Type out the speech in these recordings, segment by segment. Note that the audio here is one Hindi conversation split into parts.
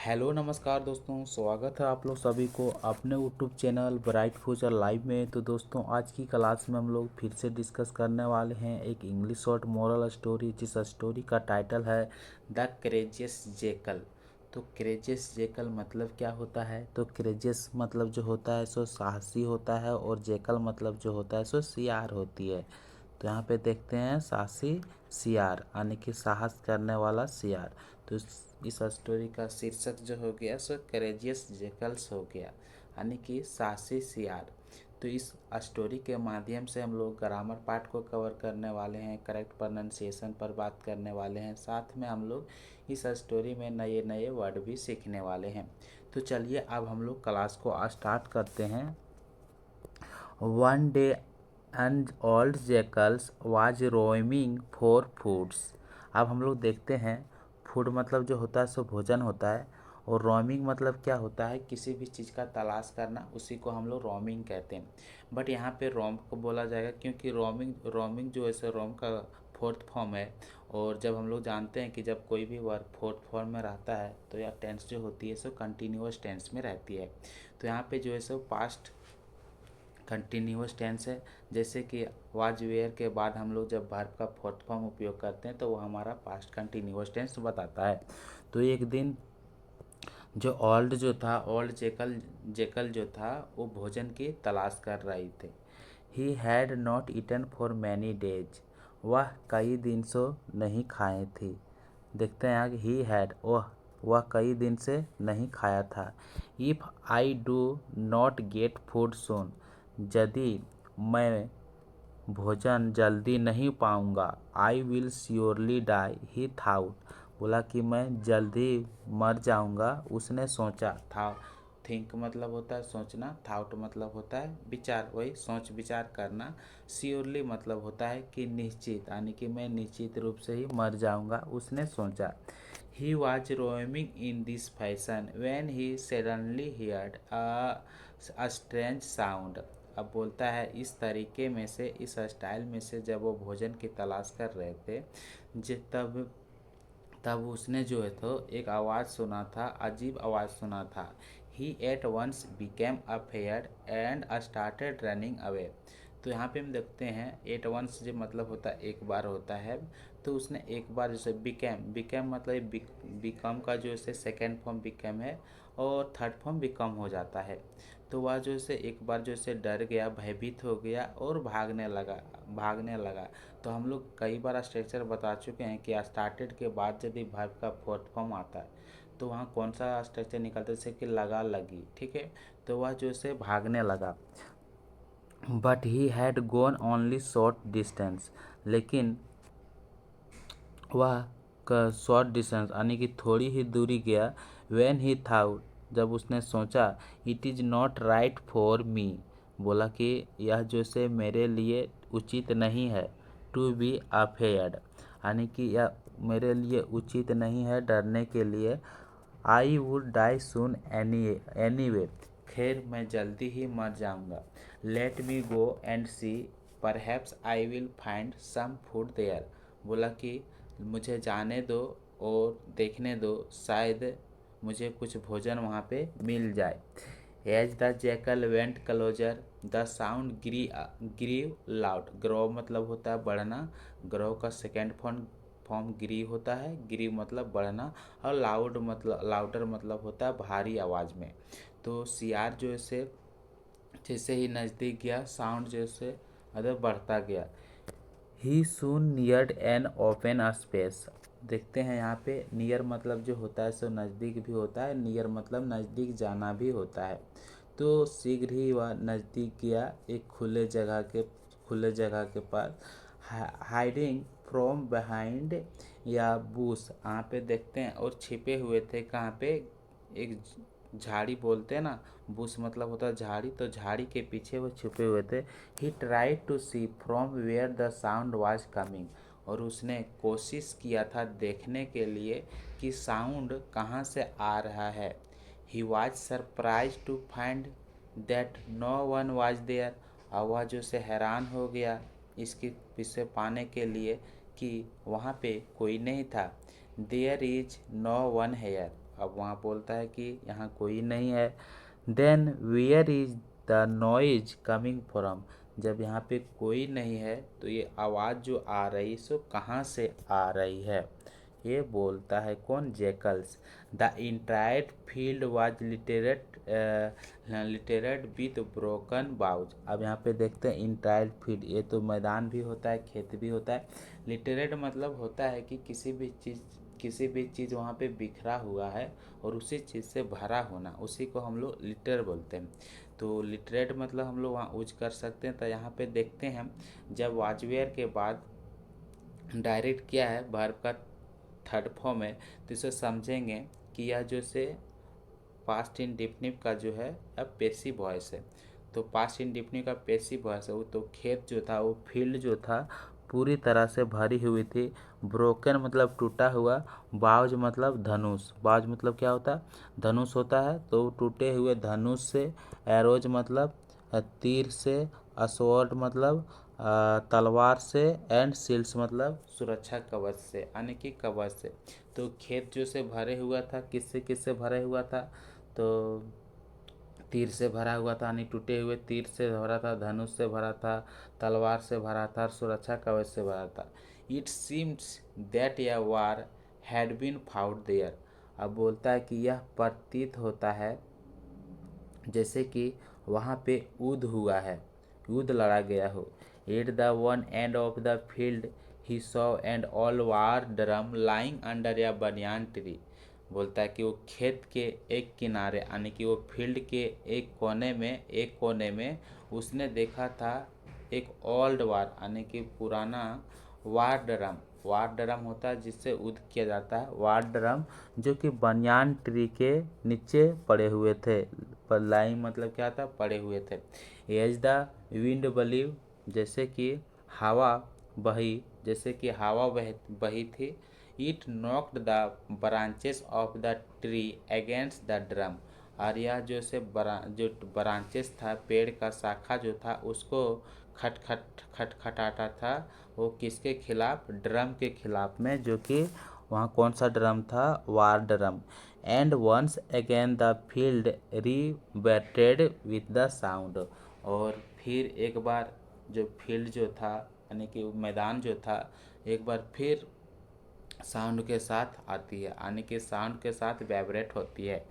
हेलो नमस्कार दोस्तों, स्वागत है आप लोग सभी को अपने YouTube channel bright future live में। तो दोस्तों, आज की क्लास में हम लोग फिर से डिस्कस करने वाले हैं एक इंग्लिश शॉर्ट मोरल स्टोरी, जिस स्टोरी का टाइटल है द करेजियस जेकल। तो करेजियस जेकल मतलब क्या होता है? तो करेजियस मतलब जो होता है सो साहसी होता है, और जेकल मतलब जो होता है सो सियार होती है। तो यहाँ पे देखते हैं साहसी सियार, यानी कि साहस करने वाला सियार। तो इस स्टोरी का शीर्षक जो हो गया सो करेजियस जेकल्स हो गया, यानी कि साहसी सियार। तो इस स्टोरी के माध्यम से हम लोग ग्रामर पार्ट को कवर करने वाले हैं, करेक्ट प्रोनाउंसिएशन पर बात करने वाले हैं, साथ में हम लोग इस स्टोरी में नए नए वर्ड भी सीखने वाले हैं। तो चलिए अब हम लोग क्लास को स्टार्ट करते हैं। One day and old jackals was roaming for foods. अब हम लोग देखते हैं, फूड मतलब जो होता है सो भोजन होता है, और रोमिंग मतलब क्या होता है? किसी भी चीज़ का तलाश करना, उसी को हम लोग रोमिंग कहते हैं। बट यहाँ पे रोम को बोला जाएगा क्योंकि रोमिंग रोमिंग जो है सो रोम का फोर्थ फॉर्म है। और जब हम लोग जानते हैं कि जब कोई भी वर्ब फोर्थ फॉर्म में रहता है तो यह टेंस जो होती है सो कंटिन्यूअस टेंस में रहती है। तो यहाँ पे जो है सो पास्ट कंटिन्यूअस टेंस है। जैसे कि वाज वेयर के बाद हम लोग जब वर्ब का फोर्थ फॉर्म उपयोग करते हैं तो वो हमारा पास्ट कंटिन्यूअस टेंस बताता है। तो एक दिन ओल्ड जेकल जेकल जो था वो भोजन की तलाश कर रही थे। He had not eaten for many days. वह कई दिन से नहीं खाए थी। देखते हैं आगे, ही हैड, वह कई दिन से नहीं खाया था। If I do not get food soon. यदि मैं भोजन जल्दी नहीं पाऊंगा, I will surely die, he thought. बोला कि मैं जल्दी मर जाऊंगा, उसने सोचा था। थिंक मतलब होता है सोचना, थाउट मतलब होता है विचार, वही सोच विचार करना। श्योरली मतलब होता है कि निश्चित, यानी कि मैं निश्चित रूप से ही मर जाऊंगा, उसने सोचा। He was roaming in this fashion when he suddenly heard a strange sound. अब बोलता है इस तरीके में से, इस स्टाइल में से जब वो भोजन की तलाश कर रहे थे, तब तब उसने जो है तो एक आवाज़ सुना था, अजीब आवाज़ सुना था। He at once became afraid and started running away. तो यहाँ पे हम देखते हैं एट वंस जो मतलब होता है एक बार होता है। तो उसने एक बार जैसे बिकेम, बिकेम मतलब बिकम का जो है सेकेंड फॉर्म बिकेम है, और थर्ड फॉर्म बिकम हो जाता है। तो वह जो है एक बार जो है डर गया, भयभीत हो गया और भागने लगा। तो हम लोग कई बार स्ट्रक्चर बता चुके हैं कि स्टार्टेड के बाद यदि वर्ब का फोर्थ फॉर्म आता है तो वहाँ कौन सा स्ट्रक्चर निकलता है, जैसे कि लगा, लगी, ठीक है। तो वह जो है भागने लगा। But he had gone only short distance. लेकिन वह शॉर्ट डिस्टेंस यानी कि थोड़ी ही दूरी गया। व्हेन ही थाउट, जब उसने सोचा, it is not right for me. बोला कि यह जो से मेरे लिए उचित नहीं है। टू बी अफेयर्ड, यानी कि यह मेरे लिए उचित नहीं है डरने के लिए। I would die soon anyway, खैर मैं जल्दी ही मर जाऊंगा। Let me go and see, perhaps I will find some food there. बोला कि मुझे जाने दो और देखने दो, शायद मुझे कुछ भोजन वहाँ पे मिल जाए। As the jackal went closer the sound grew loud. Grow मतलब होता है बढ़ना, ग्रो का सेकेंड फॉर्म ग्रीव होता है, ग्रीव मतलब बढ़ना, और लाउड मतलब लाउडर मतलब होता है भारी आवाज़ में। तो सियार जो है जैसे ही नज़दीक गया, साउंड जैसे मतलब बढ़ता गया। ही सून नियर्ड एन ओपन स्पेस। देखते हैं यहाँ पे नियर मतलब जो होता है सो नज़दीक भी होता है, नियर मतलब नज़दीक जाना भी होता है। तो शीघ्र ही वह नज़दीक गया एक खुले जगह के पास। हाइडिंग फ्रॉम बिहाइंड या बूस, यहाँ पे देखते हैं, और छिपे हुए थे कहाँ पे? एक झाड़ी बोलते हैं ना, बुश मतलब होता है झाड़ी, तो झाड़ी के पीछे वो छुपे हुए थे। He tried to see from where the sound was coming, और उसने कोशिश किया था देखने के लिए कि साउंड कहाँ से आ रहा है। He was surprise to find that no one was there. और वह जो से हैरान हो गया इसके पीछे पाने के लिए कि वहाँ पे कोई नहीं था। There is no one here. अब वहाँ बोलता है कि यहाँ कोई नहीं है। Then where is the noise coming from, जब यहाँ पे कोई नहीं है तो ये आवाज़ जो आ रही सो कहाँ से आ रही है, ये बोलता है कौन, jackals. The entire field was literate with broken boughs. अब यहाँ पे देखते हैं इंटायर फील्ड, ये तो मैदान भी होता है, खेत भी होता है। लिटरेट मतलब होता है कि किसी भी चीज़ वहाँ पे बिखरा हुआ है और उसी चीज़ से भरा होना, उसी को हम लोग लिटर बोलते हैं। तो लिटरेट मतलब हम लोग वहाँ यूज कर सकते हैं। तो यहाँ पे देखते हैं जब वाजवेयर के बाद डायरेक्ट किया है वर्ब का थर्ड फॉर्म है, तो इसे समझेंगे कि यह जो से पास्ट इंडेफिनिट का जो है अब पेसिव वॉइस है। तो पास्ट इंडेफिनिट का पेसिव वॉइस है, वो तो खेत जो था, वो फील्ड जो था पूरी तरह से भरी हुई थी। ब्रोकन मतलब टूटा हुआ, बाउज मतलब धनुष, बाउज मतलब क्या होता है, धनुष होता है। तो टूटे हुए धनुष से, एरोज मतलब तीर से, अस्वर्ड मतलब तलवार से, एंड शील्ड्स मतलब सुरक्षा कवच से, यानी कि कवच से। तो खेत जो से भरे हुआ था, किससे किससे भरे हुआ था, तो तीर से भरा हुआ था, यानी टूटे हुए तीर से भरा था, धनुष से भरा था, तलवार से भरा था, सुरक्षा कवच से भरा था। इट सीम्स दैट या वार हैड बीन फाउट देयर। अब बोलता है कि यह प्रतीत होता है जैसे कि वहाँ पे युद्ध हुआ है, युद्ध लड़ा गया हो। At the one end of the field he saw and all war drum lying under या बनियान ट्री। बोलता है कि वो खेत के एक किनारे, यानी कि वो फील्ड के एक कोने में उसने देखा था एक ओल्ड वार, यानी कि पुराना वार ड्रम होता है जिससे युद्ध किया जाता है, वार ड्रम, जो कि बनियान ट्री के नीचे पड़े हुए थे। पर लाइन मतलब क्या था, पड़े हुए थे। एज द विंड बलीव, जैसे कि हवा बही, जैसे कि हवा बही थी। It knocked the branches of the tree against the drum. और यह जो ब्रांचेस था, पेड़ का शाखा जो था, उसको खटखटाता था। वो किसके खिलाफ, ड्रम के खिलाफ में, जो कि वहाँ कौन सा ड्रम था, war drum. And once again the field rebated with the sound. और फिर एक बार जो फील्ड जो था, यानी कि मैदान जो था, एक बार फिर साउंड के साथ आती है, यानी कि साउंड के साथ वाइब्रेट होती है।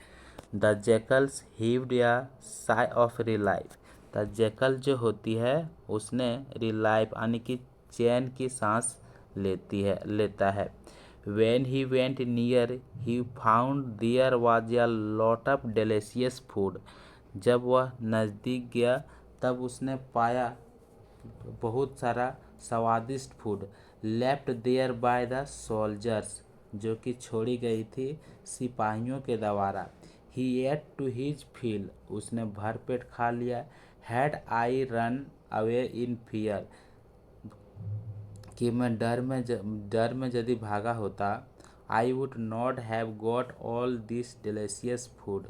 द जैकल्स हीव्ड या sigh of relief. The jackal जो होती है उसने रिलाइफ, यानी कि चैन की सांस लेता है। When he went near, he found there was a lot of delicious food. जब वह नज़दीक गया तब उसने पाया बहुत सारा स्वादिष्ट food. Left there by the soldiers, जो कि छोड़ी गई थी सिपाहियों के द्वारा। He ate to his fill, उसने भरपेट खा लिया। Had I run away in fear, कि मैं डर में यदि भागा होता। I would not have got all this delicious food,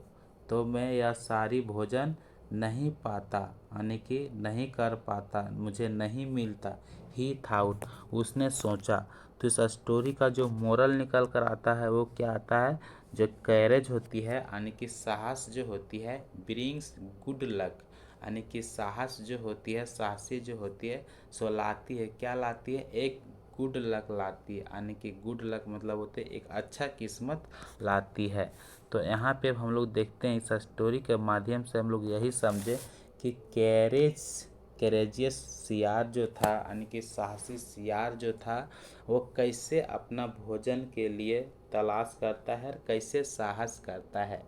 तो मैं यह सारी भोजन नहीं पाता, यानी कि नहीं कर पाता, मुझे नहीं मिलता। ही थाउट, उसने सोचा। तो इस स्टोरी का जो मोरल निकल कर आता है वो क्या आता है, जो कैरेज होती है, यानी कि साहस जो होती है, ब्रिंग्स गुड लक, यानी कि साहस जो होती है, साहसी जो होती है, सो लाती है, क्या लाती है, एक गुड लक लाती है, यानी कि गुड लक मतलब होते एक अच्छा किस्मत लाती है। तो यहाँ पे हम लोग देखते हैं इस स्टोरी के माध्यम से हम लोग यही समझे कि कैरेजियस सियार जो था, यानी कि साहसी सियार जो था, वो कैसे अपना भोजन के लिए तलाश करता है, कैसे साहस करता है।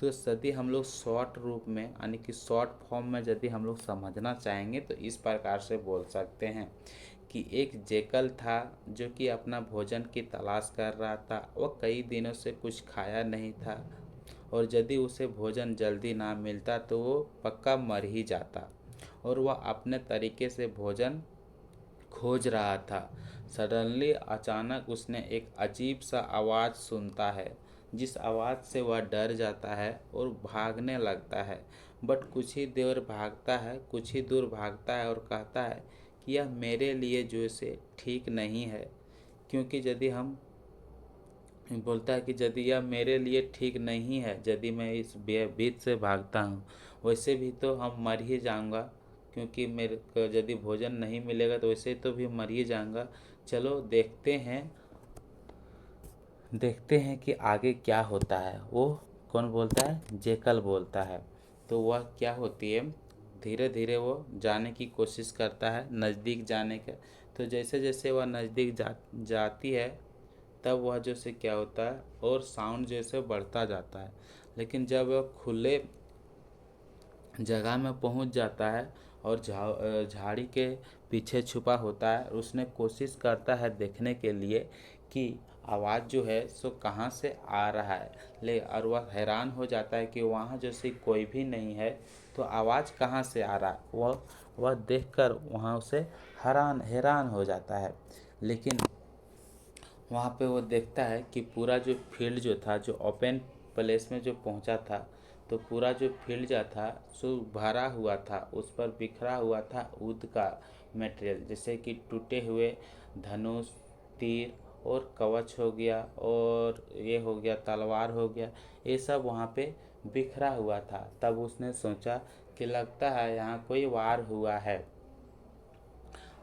तो यदि हम लोग शॉर्ट रूप में, यानी कि शॉर्ट फॉर्म में यदि हम लोग समझना चाहेंगे तो इस प्रकार से बोल सकते हैं कि एक जेकल था जो कि अपना भोजन की तलाश कर रहा था। वो कई दिनों से कुछ खाया नहीं था और यदि उसे भोजन जल्दी ना मिलता तो वो पक्का मर ही जाता, और वह अपने तरीके से भोजन खोज रहा था। सडनली, अचानक उसने एक अजीब सा आवाज़ सुनता है, जिस आवाज़ से वह डर जाता है और भागने लगता है। बट कुछ ही देर भागता है, कुछ ही दूर भागता है और कहता है कि यह मेरे लिए जो से ठीक नहीं है, क्योंकि यदि हम बोलता है कि यदि यह मेरे लिए ठीक नहीं है, यदि मैं इस बीच से भागता हूँ, वैसे भी तो हम मर ही जाऊँगा, क्योंकि मेरे को यदि भोजन नहीं मिलेगा तो वैसे तो भी मर ही जाऊँगा। चलो देखते हैं कि आगे क्या होता है। वो कौन बोलता है? जेकल बोलता है। तो वह क्या होती है, धीरे धीरे वो जाने की कोशिश करता है, नज़दीक जाने का। तो जैसे जैसे वह नज़दीक जाती है, तब वह जैसे क्या होता है, और साउंड जैसे बढ़ता जाता है। लेकिन जब वह खुले जगह में पहुंच जाता है और झाड़ी के पीछे छुपा होता है, उसने कोशिश करता है देखने के लिए कि आवाज़ जो है सो कहाँ से आ रहा है। और वह हैरान हो जाता है कि वहाँ जैसे कोई भी नहीं है, तो आवाज़ कहाँ से आ रहा है। वह देखकर वहाँ उसे हैरान हैरान हो जाता है। लेकिन वहाँ पे वो देखता है कि पूरा जो फील्ड जो था, जो ओपन प्लेस में जो पहुँचा था, तो पूरा जो फील्ड जो था सो भरा हुआ था, उस पर बिखरा हुआ था ऊद का मटेरियल, जैसे कि टूटे हुए धनुष, तीर और कवच हो गया, और ये हो गया तलवार हो गया, ये सब वहाँ पे बिखरा हुआ था। तब उसने सोचा कि लगता है यहाँ कोई वार हुआ है।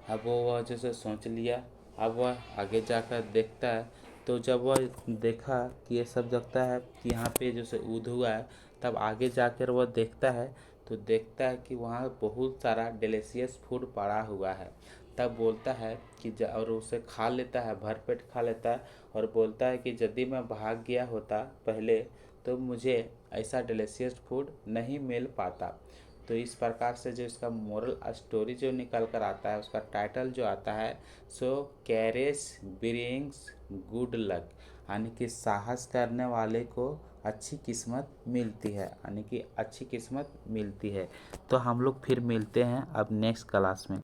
अब वो वह जैसे सोच लिया। अब वह आगे जाकर देखता है, तो जब वह देखा कि ये सब लगता है कि यहाँ पे जैसे ऊध हुआ है, तब आगे जाकर वह देखता है, तो देखता है कि वहाँ बहुत सारा डिलीशियस फूड पड़ा हुआ है। तब बोलता है कि और उसे खा लेता है, भरपेट खा लेता है, और बोलता है कि यदि मैं भाग गया होता पहले, तो मुझे ऐसा डिलीशियस फूड नहीं मिल पाता। तो इस प्रकार से जो इसका मोरल स्टोरी जो निकल कर आता है, उसका टाइटल जो आता है सो कैरेज ब्रिंग्स गुड लक, यानी कि साहस करने वाले को अच्छी किस्मत मिलती है, यानी कि अच्छी किस्मत मिलती है। तो हम लोग फिर मिलते हैं अब नेक्स्ट क्लास में।